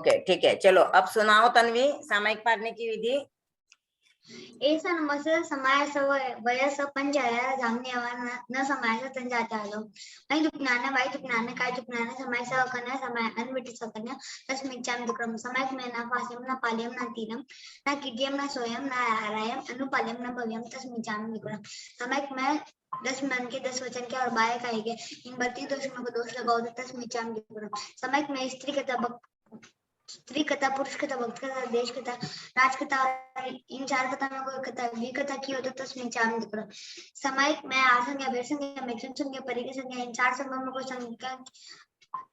Okay ठीक है, चलो अब सुनाओ तन्वी सामायिक पारने की विधि। ऐसा नमस्ते समास वयस पंचाय जामनेवा न समास तंजातालो वही दुपनाने वाई दुपनाने काय दुपनाने समास कन्या समय अनविट सकन्या तस्मिच्चाम दुक्रम समास में ना फासिम ना पालियम ना तीनम ना किड्यम ना सोयम ना आरायम अनुपालियम ना भव्यम तस्मिच्चाम दुक्रम समास में 10 मन के 10 वचन के और बाय का के इन 32 दोषों को दोष लगाओ तो तस्मिच्चाम दुक्रम समास में स्त्री कथा पुरुष कथा भक्त कथा देश कथा राज कथा इन 4 कथा में कोई कथा भी कथा की हो तो तस्मिन चाम दिक्र सामायिक में आसंज्ञा भेषंज्ञा मिथुन संज्ञा परिके संज्ञा इन 4 संज्ञा में कोई संज्ञा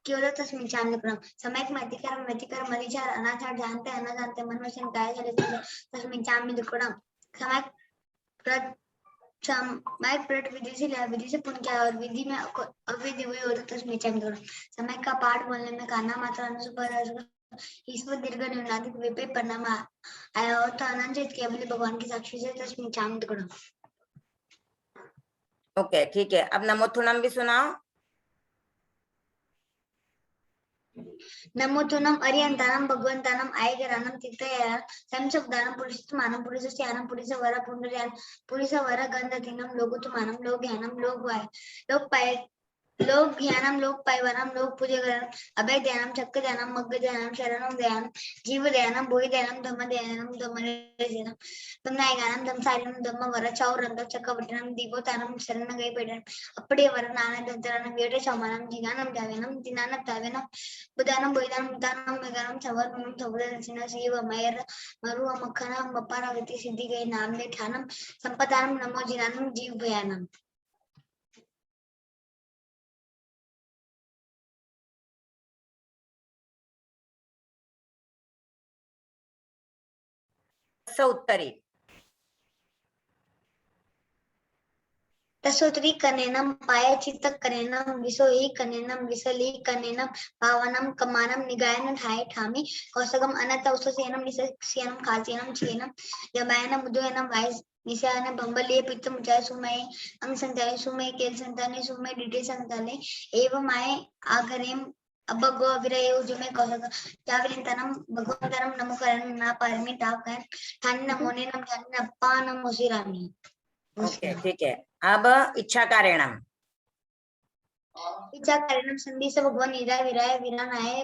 की हो तो तस्मिन चाम दिक्र सामायिक में अतिकर्म मलिचार अनाचार जानते अनाजानते मन वचन काया चले तस्मिन चाम दिक्र सामायिक सामायिक प्रट विधि से लिया विधि से पुण्य किया और विधि में अविधि हुई हो तो तस्मिन चाम दिक्र सामायिक का पाठ बोलने में काना मात्रा अनुसार ईश्वर दीर्घ न्यूनाधिक विपरीत परिणाम आया और तो अनंत केवल भगवान की साक्षी से तस्मिन चाम दिक्र। ओके ठीक है, अब नमोथुनम भी सुनाओ। नमोथुनम अरियंतानम भगवंतानम आयगरानम तीर्थयानम संशब्दानम पुरुषमानम पुरुषस्यानम पुरुषवर पुंडर्यान पुरुषवर गंधतीनम लोकुतमानम लोकज्ञानम लोक ज्ञानम लोक पायवनम लोक पूजगरम अभय ध्यानम चक्र ध्यानम मग्ग ध्यानम शरणम ध्यानम जीव ध्यानम भोई ध्यानम धम्म ध्यानम धम्नायगानम धम्सारिणम धम्म वर चौरंग चक्रवर्तनम दीपोतानम शरण गई पेडन अपड़े वर नाना दंतरनम वेट शमानम जिगानम दावेनम दिनानम दावेनम बुदानम बोइदानम मुदानम मेगानम चवरनम थवदन शिव मयर मरु मखनम बपारागति सिद्धि गई नाम दे ठानम संपदानम नमो जिनानम जीव भयानम। उत्तरी तसोत्री कनेनम पायचित कनेनम विसोही कनेनम विसली कनेनम पावनम कमानम निगायन ठाय ठामी कौसगम अनत औससेनम निससेनम खासेनम छेनम यमायनम उदयनम वाइस निशान बंबलिय पित्त मुचाय सुमय अंग संताय सुमय केल संताने सुमय डिटे संताने एवं आय आगरेम अबगो विरयो जुमे कौसग जावलिंतनम भगवंतनम नमोकरण ना पारमी तापन ठान नमोने नम ठान नप्पा नमोसिरामी। ओके ठीक है, अब इच्छा कारणम संधि से भगवान ईजा विराय विरानाय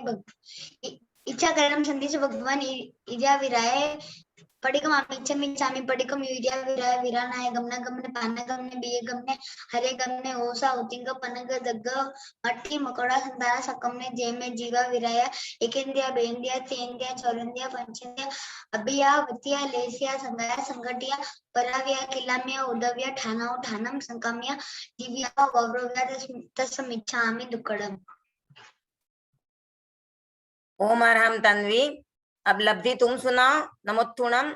इच्छा कारणम संधि से भगवान ईजा विराय पडिकम आमिच्छामि चामि पडिकम यूरिया विराय विरानाय गमना गमने पाना गमने बिये गमने हरे गमने ओसा उतिंग पनग दग्ग मट्टी मकोड़ा संताना सकमने जेमे जीवा विराय एकेंद्रिया बेंद्रिया तेंद्रिया चौरंद्रिया पंचेंद्रिया अभिया वतिया लेसिया संगाया संगटिया पराव्या किलाम्या उदव्या ठानाव ठानम संकाम्या दिव्या गौरव्या तस्मिच्छामि दुक्कडम। ओम अरहम तन्वी, अब लब्धि तुम सुनाओ। नमोत्थुणम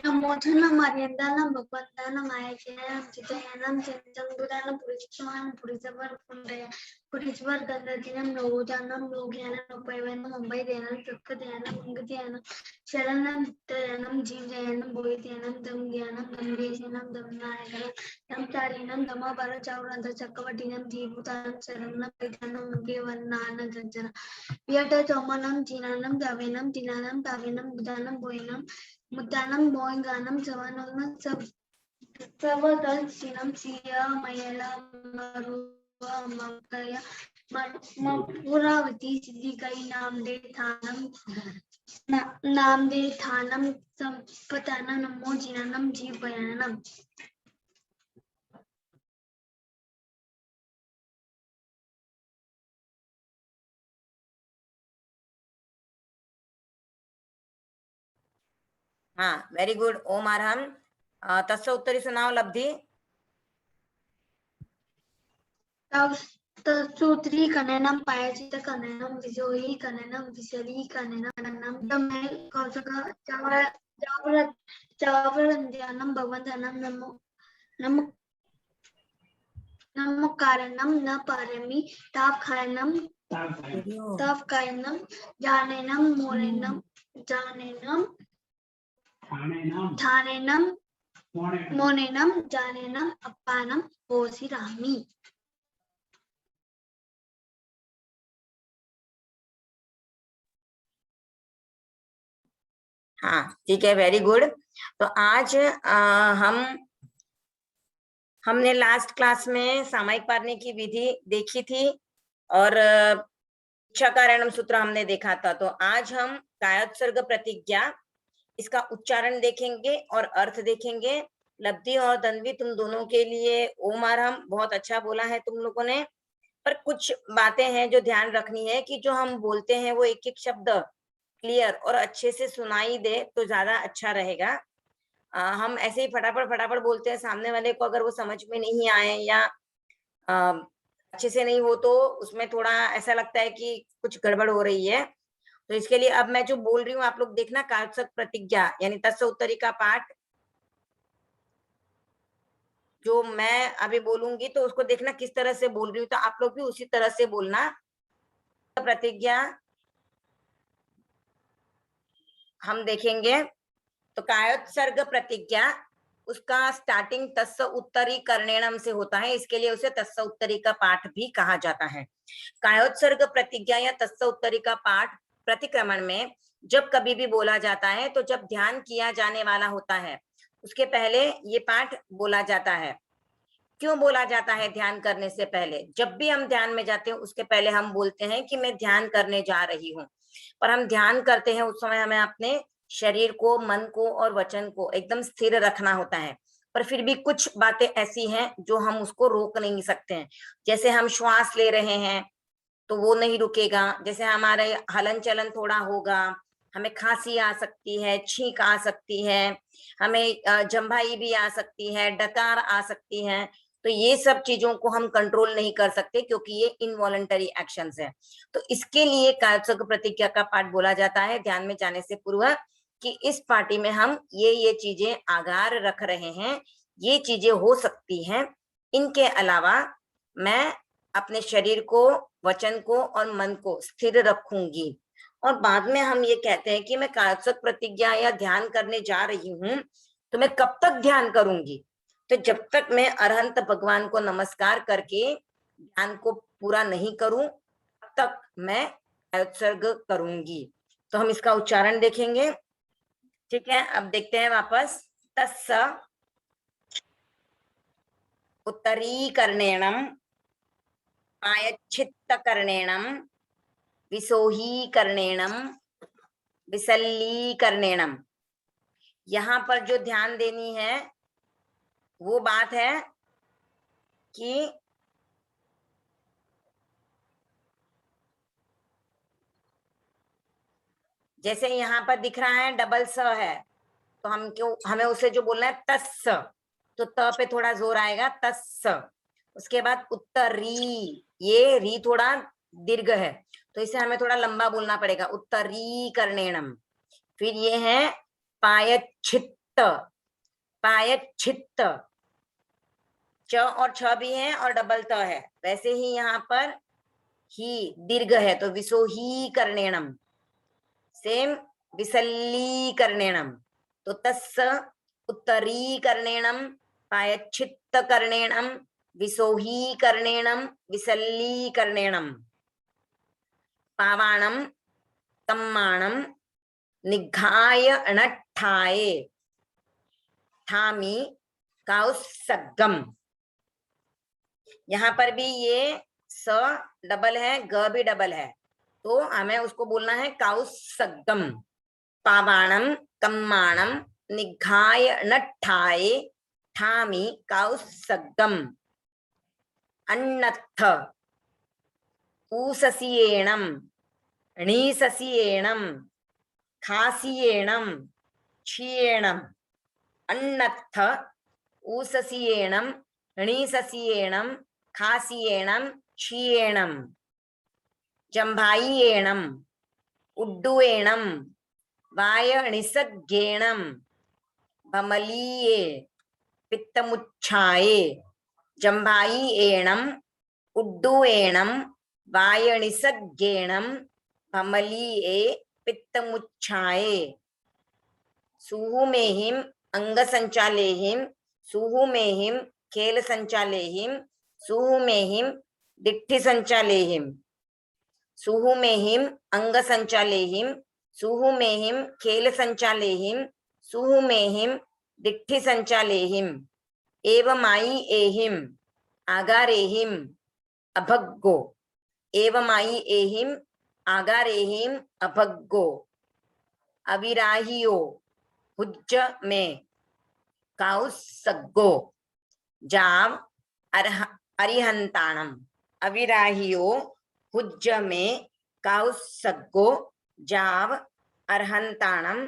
नमोथुनम अरियंतानम भगवंतानम आयचनम चितयानम चंदुदानम पुरुषमानम पुरुषवर पुरुषवर गंधतीनम लोधानम लोज्ञानम उपैवनम मुंबई ध्यानम चक्र ध्यानम अंग ध्यानम शरणम ध्यानम जीव ध्यानम भोय ध्यानम धम ध्यानम धम्मेशनम धम्नायकनम धमचारिणम धमापर चौरंध चक्रवर्तीनम जीवुतानम शरणम ध्यानम केवनान जंजन वियट चौमनम जिनानम दावेनम दिनानम दावेनम बुधानम बोयनम मुद्दानम बोयंगानम जवानम सर्वदर्शिनम सिया मयला मरुवा मकया मपुरावती सिद्धिकई नाम दे थानम संपतानम नमो जिनानम जीव भयानम। हाँ वेरी गुड। ओम अरहम तस्य उत्तरी सुनाओ लब्धि। तत्सूत्री कनेनम पायचित कनेनम विजोही कनेनम विशली कनेनम तमेल कौशक चावरंध्यानम भगवंतानम नमो कारणम न पारमी ताप कारणम जानेनम मोनेनम थानेनम मोनेनम जानेनम अप्पानम ओसिरामी। हाँ ठीक है, वेरी गुड। तो आज हमने लास्ट क्लास में सामायिक पारने की विधि देखी थी और इच्छा कारणम सूत्र हमने देखा था। तो आज हम कायोत्सर्ग प्रतिज्ञा, इसका उच्चारण देखेंगे और अर्थ देखेंगे। लब्धि और दंवी तुम दोनों के लिए ओम आरहम बहुत अच्छा बोला है तुम लोगों ने, पर कुछ बातें हैं जो ध्यान रखनी है कि जो हम बोलते हैं वो एक एक शब्द क्लियर और अच्छे से सुनाई दे तो ज्यादा अच्छा रहेगा। हम ऐसे ही फटाफट फटाफट बोलते हैं, सामने वाले को अगर वो समझ में नहीं आए या अच्छे से नहीं हो तो उसमें थोड़ा ऐसा लगता है कि कुछ गड़बड़ हो रही है। तो इसके लिए अब मैं जो बोल रही हूँ आप लोग देखना, कायोत्सर्ग प्रतिज्ञा यानी तत्स उत्तरी का पाठ जो मैं अभी बोलूंगी तो उसको देखना किस तरह से बोल रही हूँ, तो आप लोग भी उसी तरह से बोलना। प्रतिज्ञा हम देखेंगे। तो कायोत्सर्ग प्रतिज्ञा उसका स्टार्टिंग तस्स उत्तरी कर्णेणम से होता है, इसके लिए उसे तस्स उत्तरी का पाठ भी कहा जाता है। कायोत्सर्ग प्रतिज्ञा या तस्स उत्तरी का पाठ प्रतिक्रमण में जब कभी भी बोला जाता है तो जब ध्यान किया जाने वाला होता है उसके पहले ये पाठ बोला जाता है। क्यों बोला जाता है ध्यान करने से पहले? जब भी हम ध्यान में जाते हैं उसके पहले हम बोलते हैं कि मैं ध्यान करने जा रही हूँ। पर हम ध्यान करते हैं उस समय हमें अपने शरीर को, मन को और वचन को एकदम स्थिर रखना होता है। पर फिर भी कुछ बातें ऐसी हैं जो हम उसको रोक नहीं सकते हैं। जैसे हम श्वास ले रहे हैं तो वो नहीं रुकेगा, जैसे हमारे हलन चलन थोड़ा होगा, हमें खांसी आ सकती है, छींक आ सकती है, हमें जम्भाई भी आ सकती है, डकार आ सकती है। तो ये सब चीजों को हम कंट्रोल नहीं कर सकते क्योंकि ये इनवॉलंटरी एक्शंस है। तो इसके लिए कायोत्सर्ग प्रतिज्ञा का पाठ बोला जाता है ध्यान में जाने से पूर्व, कि इस पार्टी में हम ये चीजें आगार रख रहे हैं, ये चीजें हो सकती हैं। इनके अलावा मैं अपने शरीर को, वचन को और मन को स्थिर रखूंगी। और बाद में हम ये कहते हैं कि मैं कायोत्सर्ग प्रतिज्ञा या ध्यान करने जा रही हूँ, तो मैं कब तक ध्यान करूंगी? तो जब तक मैं अरहंत भगवान को नमस्कार करके ध्यान को पूरा नहीं करूं तब तक मैं कायोत्सर्ग करूंगी। तो हम इसका उच्चारण देखेंगे। ठीक है, अब देखते हैं वापस। तस्स उत्तरीकर्णेणम पायच्छित्तकर्णेणम विसोहीकर्णेणम विसल्लीकर्णेणम। यहाँ पर जो ध्यान देनी है वो बात है कि जैसे यहाँ पर दिख रहा है डबल स है, तो हमें उसे जो बोलना है तस्स, तो त पे थोड़ा जोर आएगा, तस्स। उसके बाद उत्तरी, ये री थोड़ा दीर्घ है तो इसे हमें थोड़ा लंबा बोलना पड़ेगा, उत्तरीकर्णेणम। फिर ये है पायच्छित्त, पायच्छित्त, च और छ भी है और डबल त है। वैसे ही यहाँ पर ही दीर्घ है तो विसोहीकर्णेणम, सेम विसल्लीकर्णेणम। तो तस्स उत्तरीकर्णेणम पायच्छित्तकर्णेणम विसोहीकर्णेणम विसल्लीकर्णेणम। पावाणम तम्माणम निघाय अणट्ठाये ठामी काउसग्गम। यहाँ पर भी ये स डबल है, ग भी डबल है, तो हमें उसको बोलना है काउसग्गम। पावाणम कम्माणम निघाय नट्ठाये ठामी काउसग्गम। अन्नत्थ ऊससियेणम णीससियेणम खासियेणम क्षीयेणम। अन्नत्थ ऊससियेणम णीससियेणम खासियेणम क्षीयेणम। जम्भायियेणम उड्डुयेणम वायणिसग्गेणम भमलीये पित्तमुच्छाये। जम्भायियेणम उड्डुयेणम वायणिसग्गेणम भमलीये पित्तमुच्छाये। सुहुमेहिम अंगसंचालेहिम सुहुमेहिम खेल संचालेहिम सुहुमेहिम दिट्ठि संचालेहिम। सुहुमेहिम अंग संचालेहिम सुहुमेहिम खेल संचालेहिम सुहुमेहिम दिट्ठि संचालेहिम एवमाई एहिम आगारेहिम अभग्गो एवमाई एहिम आगारेहिम अभग्गो अविराहियो हुज्ज में काउसग्गो जाव अरिहंताणम अविराहियो हुज्ज में काउसग्गो जाव अर्हंताणम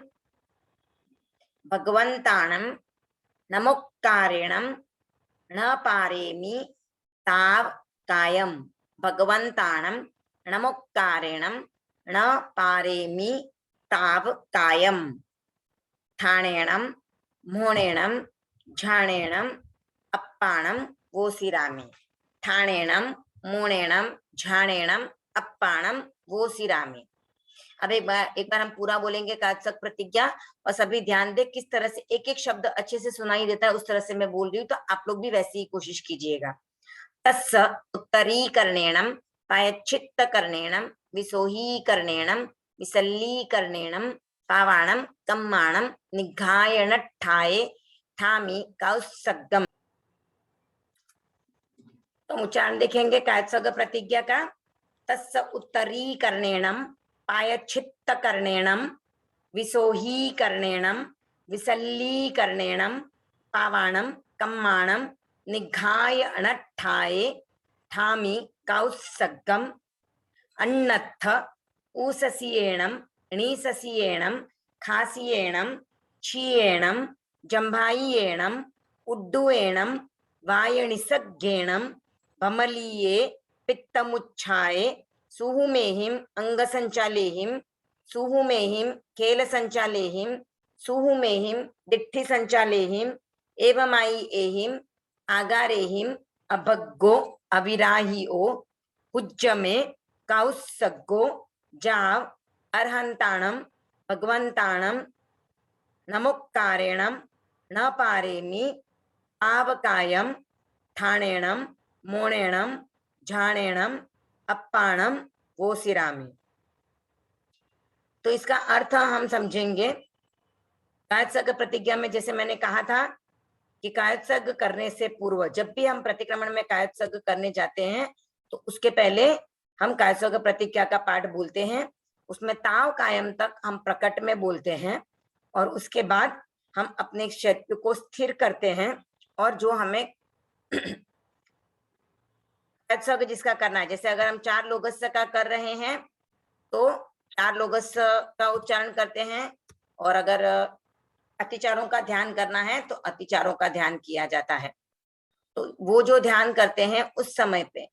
भगवंताणम नमोक्कारेणम न पारेमि ताव कायम भगवंताणम नमोक्कारेणम न पारेमि ताव कायम ठाणेणम मोणेणम झाणेणम अप्पाणम वोसिरामि ठाणेणम मोणेणम झाणेणम अप्पाणम वोसिरामि। अब एक बार हम पूरा बोलेंगे कायत्सक प्रतिज्ञा और सभी ध्यान दे किस तरह से एक एक शब्द अच्छे से सुनाई देता है, उस तरह से मैं बोल रही हूँ, तो आप लोग भी वैसे ही कोशिश कीजिएगा। तस्य उत्तरीकरणेणम प्रायश्चित्तकरणेणम विसोहीकरणेणम विसल्लीकरणेणम पावाणम कम्माणम निघायणट्ठाये ठामि काउसग्गम। तो उच्चारण देखेंगे कायत्सक प्रतिज्ञा का। तस्य उत्तरीकरणेणम प्रायश्चित्तकरणेणम विसोहीकरणेणम विसल्लीकरणेणम पावाणम कम्माणम निघायणट्ठाये ठामि काउसग्गम अन्नत्थ ऊससीयेणम णीससीयेणम खासीयेणम क्षीयेणम जम्भायेणम उड्डुयेणम वायणिसग्गेणम भमलीये पित्तमुच्छाये सुहुमेहिम अंगसंचालेहिम सुहुमेहिम खेल संचालेहिम सुहुमेहिम दिट्ठि संचालेहिम एवमाई एहिम आगारेहिम अभग्गो अविराहिओ हुज्ज में काउसग्गो जाव अर्हंताणम भगवंताणम नमोक्कारेणम न पारेमि आवकायम ठाणेणम मोणेणम झाणेणम अप्पाणम वोसिरामि। तो इसका अर्थ हम समझेंगे। कायत्सक प्रतिज्ञा में जैसे मैंने कहा था कि कायत्सक करने से पूर्व जब भी हम प्रतिक्रमण में कायत्सक करने जाते हैं तो उसके पहले हम कायत्सक प्रतिज्ञा का पाठ बोलते हैं, उसमें ताव कायम तक हम प्रकट में बोलते हैं और उसके बाद हम अपने शरीर को स्थिर करते हैं और जो हमें कायत्सक जिसका करना है, जैसे अगर हम 4 लोगस्य का कर रहे हैं तो 4 लोगस्य का उच्चारण करते हैं और अगर अतिचारों का ध्यान करना है तो अतिचारों का ध्यान किया जाता है। तो वो जो ध्यान करते हैं उस समय पे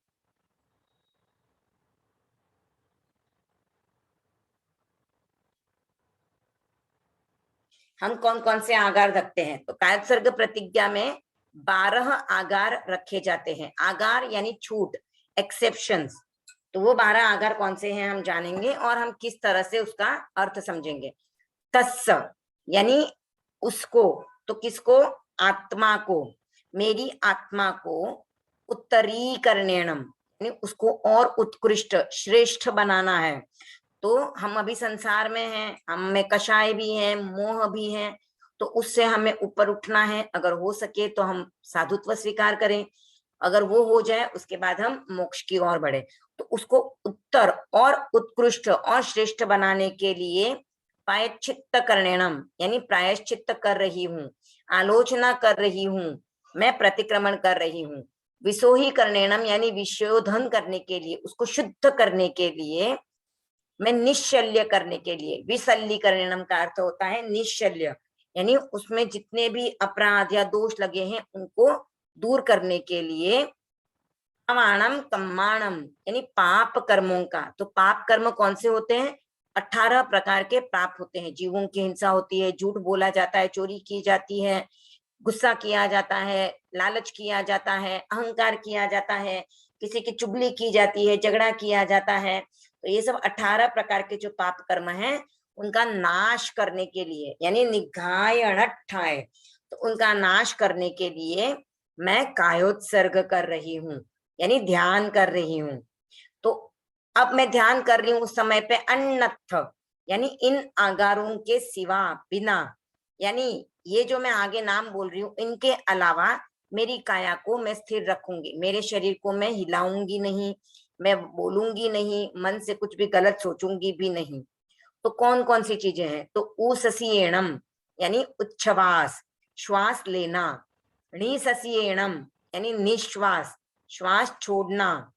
हम कौन कौन से आगार रखते हैं। तो कायत्सर्ग प्रतिज्ञा में 12 आगार रखे जाते हैं। आगार यानी छूट, एक्सेप्शंस। तो वो 12 आगार कौन से हैं हम जानेंगे और हम किस तरह से उसका अर्थ समझेंगे। तस्य यानी उसको, तो किसको? आत्मा को, मेरी आत्मा को उत्तरीकरणेणम यानी उसको और उत्कृष्ट श्रेष्ठ बनाना है। तो हम अभी संसार में हैं, हम में कषाय भी है, मोह भी है, तो उससे हमें ऊपर उठना है। अगर हो सके तो हम साधुत्व स्वीकार करें, अगर वो हो जाए उसके बाद हम मोक्ष की ओर बढ़े। तो उसको उत्तर और उत्कृष्ट और श्रेष्ठ बनाने के लिए प्रायश्चित्त करणेणम यानी प्रायश्चित्त कर रही हूँ, आलोचना कर रही हूँ, मैं प्रतिक्रमण कर रही हूँ। विसोही करणेणम यानी विशोधन करने के लिए, उसको शुद्ध करने के लिए, मैं निश्चल्य करने के लिए। विसल्लीकरणम का अर्थ होता है निश्चल्य, यानी उसमें जितने भी अपराध या दोष लगे हैं उनको दूर करने के लिए। पावाणम कम्माणम यानी पाप कर्मों का। तो पाप कर्म कौन से होते हैं? 18 प्रकार के पाप होते हैं। जीवों की हिंसा होती है, झूठ बोला जाता है, चोरी की जाती है, गुस्सा किया जाता है, लालच किया जाता है, अहंकार किया जाता है, किसी की चुगली की जाती है, झगड़ा किया जाता है। तो ये सब 18 प्रकार के जो पाप कर्म हैं उनका नाश करने के लिए, यानी निघायणट्ठाय, तो उनका नाश करने के लिए मैं कायोत्सर्ग कर रही हूँ, यानी ध्यान कर रही हूँ। तो अब मैं ध्यान कर रही हूँ उस समय पे अन्नत्थ यानी इन आगारों के सिवा बिना, यानी ये जो मैं आगे नाम बोल रही हूँ इनके अलावा मेरी काया को मैं स्थिर रखूंगी, मेरे शरीर को मैं हिलाऊंगी नहीं, मैं बोलूंगी नहीं, मन से कुछ भी गलत सोचूंगी भी नहीं। तो कौन कौन सी चीजें हैं? तो ऊससीएणम यानी उच्छ्वास, श्वास लेना, णीससीएणम यानी निश्वास, श्वास छोड़ना,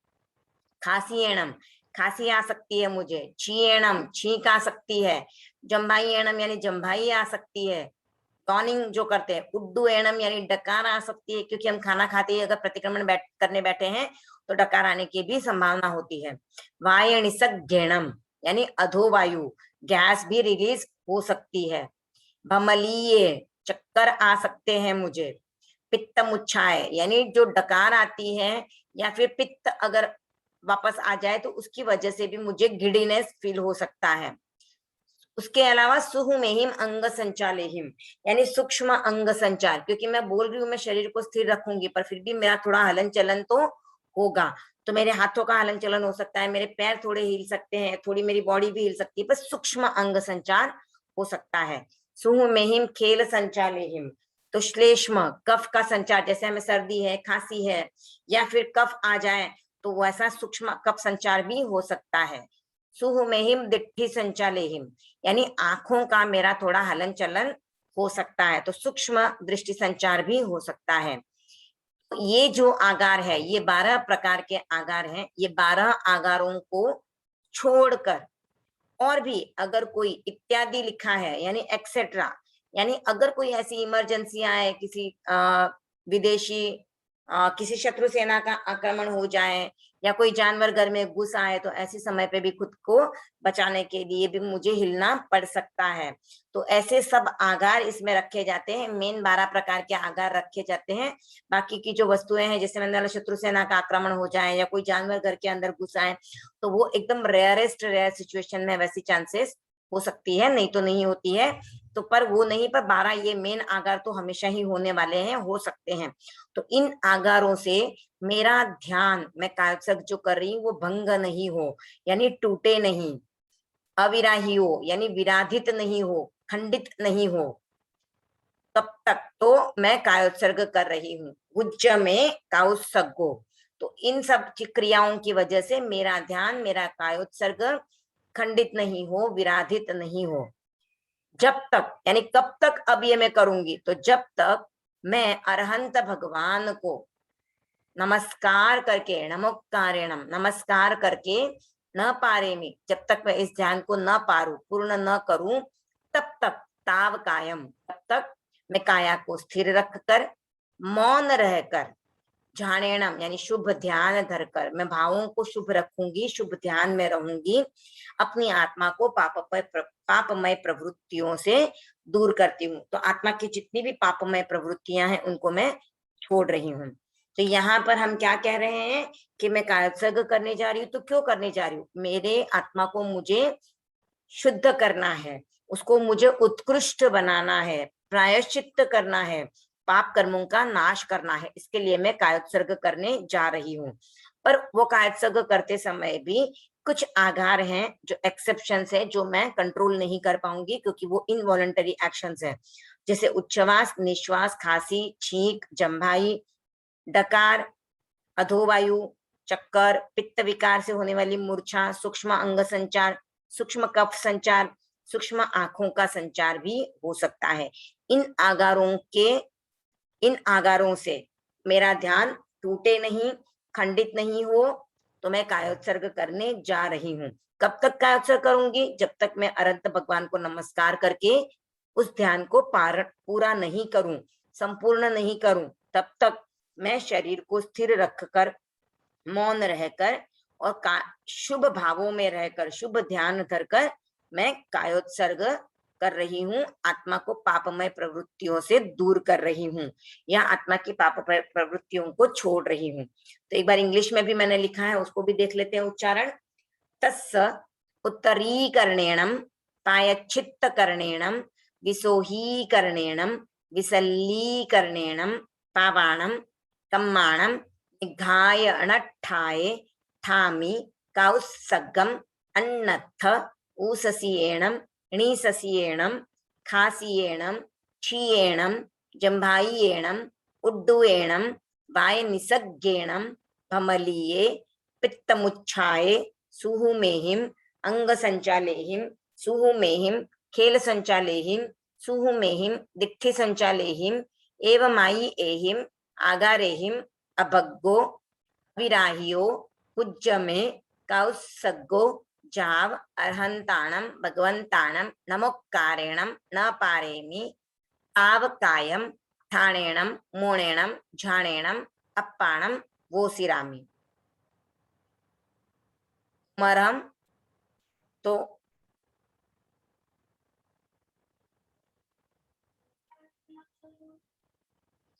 खासीएणम खांसी आ सकती है मुझे, छीएणम छींक आ सकती है, जम्भाईएणम यानी जम्भाई आ सकती है, टॉनिंग जो करते हैं, उड्डू एणम यानी डकार आ सकती है, क्योंकि हम खाना खाते ही अगर प्रतिक्रमण करने बैठे हैं तो डकार आने की भी संभावना होती है। वायनिसक घेणम यानी अधोवायु, गैस भी रिलीज हो सकती है। भमलीय चक्कर आ सकते हैं मुझे। पित्त मुच्छाए यानी जो डकार आती है या फिर पित्त अगर वापस आ जाए तो उसकी वजह से भी मुझे गिडीनेस फील हो सकता है। उसके अलावा सुहुमेहिम अंग संचालेहिम यानी सूक्ष्म अंग संचार, क्योंकि मैं बोल रही हूँ मैं शरीर को स्थिर रखूंगी पर फिर भी मेरा थोड़ा हलन चलन तो होगा, तो मेरे हाथों का हलन चलन हो सकता है, मेरे पैर थोड़े हिल सकते हैं, थोड़ी मेरी बॉडी भी हिल सकती है, पर सूक्ष्म अंग संचार हो सकता है। सुहुमेहिम खेल संचालेहिम, तो श्लेष्म कफ का संचार, जैसे हमें सर्दी है, खांसी है या फिर कफ आ जाए तो वैसा सूक्ष्म कफ संचार भी हो सकता है। सुहुमेहिम दिट्ठी संचालेहिम यानी आंखों का मेरा थोड़ा हलन चलन हो सकता है, तो सूक्ष्म दृष्टि संचार भी हो सकता है। ये जो आगार है, ये 12 प्रकार के आगार हैं, ये 12 आगारों को छोड़कर और भी अगर कोई इत्यादि लिखा है यानी एक्सेट्रा, यानी अगर कोई ऐसी इमरजेंसी आए, किसी विदेशी किसी शत्रु सेना का आक्रमण हो जाए या कोई जानवर घर में घुस आए, तो ऐसे समय पे भी खुद को बचाने के लिए भी मुझे हिलना पड़ सकता है। तो ऐसे सब आगार इसमें रखे जाते हैं, मेन 12 प्रकार के आगार रखे जाते हैं। बाकी की जो वस्तुएं हैं, जैसे मैंने शत्रु सेना का आक्रमण हो जाए या कोई जानवर घर के अंदर घुस आए, तो वो एकदम रेयरेस्ट रेयर सिचुएशन में वैसी चांसेस हो सकती है, नहीं तो नहीं होती है। तो पर वो नहीं, पर 12 ये मेन आगार तो हमेशा ही होने वाले हैं, हो सकते हैं। तो इन आगारों से मेरा ध्यान, मैं कायोत्सर्ग जो कर रही हूँ वो भंग नहीं हो, यानी टूटे नहीं, अविराही हो यानी विराधित नहीं हो, खंडित नहीं हो, तब तक तो मैं कायोत्सर्ग कर रही हूँ। उज्ज में काउत्सर्गो, तो इन सब क्रियाओं की वजह से मेरा ध्यान, मेरा कायोत्सर्ग खंडित नहीं हो, विराधित नहीं हो। जब तक यानी कब तक अब ये मैं करूंगी, तो जब तक मैं अरहंत भगवान को नमस्कार करके, नमोकारेणम नमस्कार करके न पारे में, जब तक मैं इस ध्यान को न पारूं, पूर्ण न करूं, तब तक ताव कायम, तब तक मैं काया को स्थिर रखकर, मौन रहकर, झाणेणम यानी शुभ ध्यान धरकर, मैं भावों को शुभ रखूंगी, शुभ ध्यान में रहूंगी, अपनी आत्मा को पापमय प्रवृत्तियों से दूर करती हूँ। तो आत्मा की जितनी भी पापमय प्रवृत्तियां हैं उनको मैं छोड़ रही हूँ। तो यहाँ पर हम क्या कह रहे हैं कि मैं कायोत्सर्ग करने जा रही हूँ, तो क्यों करने जा रही हूँ? मेरे आत्मा को मुझे शुद्ध करना है, उसको मुझे उत्कृष्ट बनाना है, प्रायश्चित करना है, पाप कर्मों का नाश करना है, इसके लिए मैं कायोत्सर्ग करने जा रही हूँ। पर वो कायोत्सर्ग करते समय भी कुछ आधार हैं जो एक्सेप्शंस है, जो मैं कंट्रोल नहीं कर पाऊंगी क्योंकि वो इनवॉलंटरी एक्शंस है, जैसे उच्छ्वास, निश्वास, खांसी, छींक, जम्भाई, डकार, अधोवायु, चक्कर, पित्त विकार से होने वाली मूर्छा, सूक्ष्म अंग संचार, सूक्ष्म कफ संचार, सूक्ष्म आंखों का संचार भी हो सकता है। इन आगारों से मेरा ध्यान टूटे नहीं, खंडित नहीं हो, तो मैं कायोत्सर्ग करने जा रही हूँ। कब तक कायोत्सर्ग करूंगी? जब तक मैं अनंत भगवान को नमस्कार करके उस ध्यान को पूरा नहीं करूं, संपूर्ण नहीं करूं, तब तक मैं शरीर को स्थिर रखकर, मौन रहकर और शुभ भावों में रहकर, शुभ ध्यान धरकर मैं कायोत्सर्ग कर रही हूँ, आत्मा को पापमय प्रवृत्तियों से दूर कर रही हूँ या आत्मा की पाप प्रवृत्तियों को छोड़ रही हूँ। तो एक बार इंग्लिश में भी मैंने लिखा है, उसको भी देख लेते हैं उच्चारण। तस्य उत्तरीकरणेणम प्रायश्चित्तकरणेणम विसोहीकरणेणम विसल्लीकरणेणम पावाणम कम्माणम निघाय अनठाये थामि कौत्सगम अन्नथ ऊससीयेणं णीससीयेणं खासीयेणं क्षीयेणं जम्भायीयेणं उड्डुयेणं वायनिसर्गेणं भमलीये पित्तमुच्छाये सुहुमेहिं अंगसंचालेहिं सुहुमेहिं खेलसंचालेहिं सुहुमेहिं दिट्ठिसंचालेहिं एवमायि एहिं आगारेहिं अभग्गो विराहियो कुज्जमे कौसग्गो जाव अर्हन्ताणं भगवन्ताणं नमोक्कारेणं न पारेमि आवकायं ठाणेणं मोणेणं झाणेणं अप्पाणं वोसिरामि। मरहम तो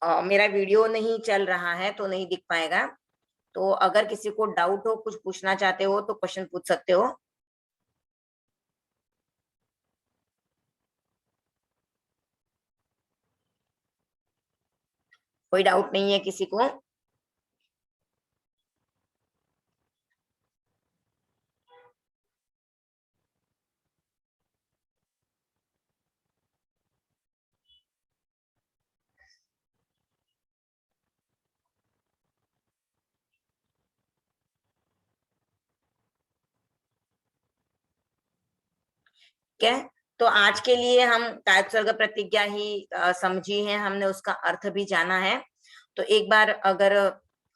मेरा वीडियो नहीं चल रहा है तो नहीं दिख पाएगा, तो अगर किसी को डाउट हो, कुछ पूछना चाहते हो तो क्वेश्चन पूछ सकते हो। कोई डाउट नहीं है किसी को? ठीक है, तो आज के लिए हम कायक सर्ग प्रतिज्ञा ही समझी है, हमने उसका अर्थ भी जाना है। तो एक बार अगर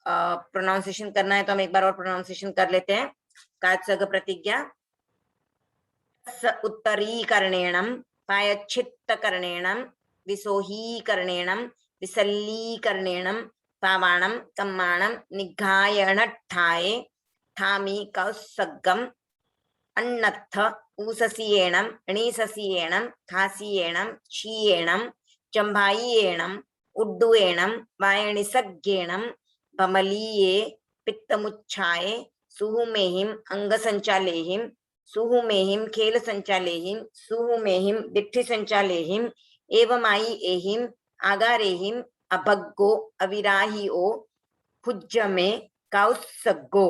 प्रोनाउंसिएशन करना है तो हम एक बार और प्रोनाउंसिएशन कर लेते हैं। कायक सर्ग प्रतिज्ञा। उत्तरीकरणेणं पायच्छित्तकरणेणं विसोहीकरणेणं विसल्लीकरणेणं पावाणं कम्माणं निघायणट्ठाये ठामी कौसग्गम अन्नत्थ ऊससीयेणं णीससीयेणं खासीयेणं क्षीयेणं जम्भायीयेणं उड्डुयेणं वायनिसर्गेणं भमलीये पित्तमुच्छाये सुहुमेहिं अंगसंचालेहिं सुहुमेहिं खेलसंचालेहिं सुहुमेहिं दिट्ठिसंचालेहिं एवमायि एहिं आगारेहिं अभग्गो अविराहियो खुज्जमे कौसग्गो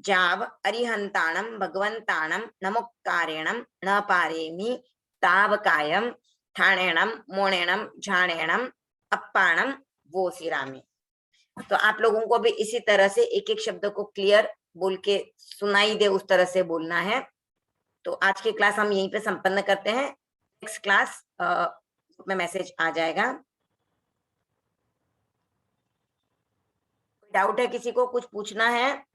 जाव अरिहन्ताणं भगवन्ताणं नमोक्कारेणं न पारेमि तावकायं ठाणेणं मोणेणं झाणेणं अप्पाणं वोसिरामि। तो आप लोगों को भी इसी तरह से एक एक शब्द को क्लियर बोल के सुनाई दे, उस तरह से बोलना है। तो आज की क्लास हम यहीं पे संपन्न करते हैं। नेक्स्ट क्लास में मैसेज आ जाएगा। डाउट है किसी को, कुछ पूछना है?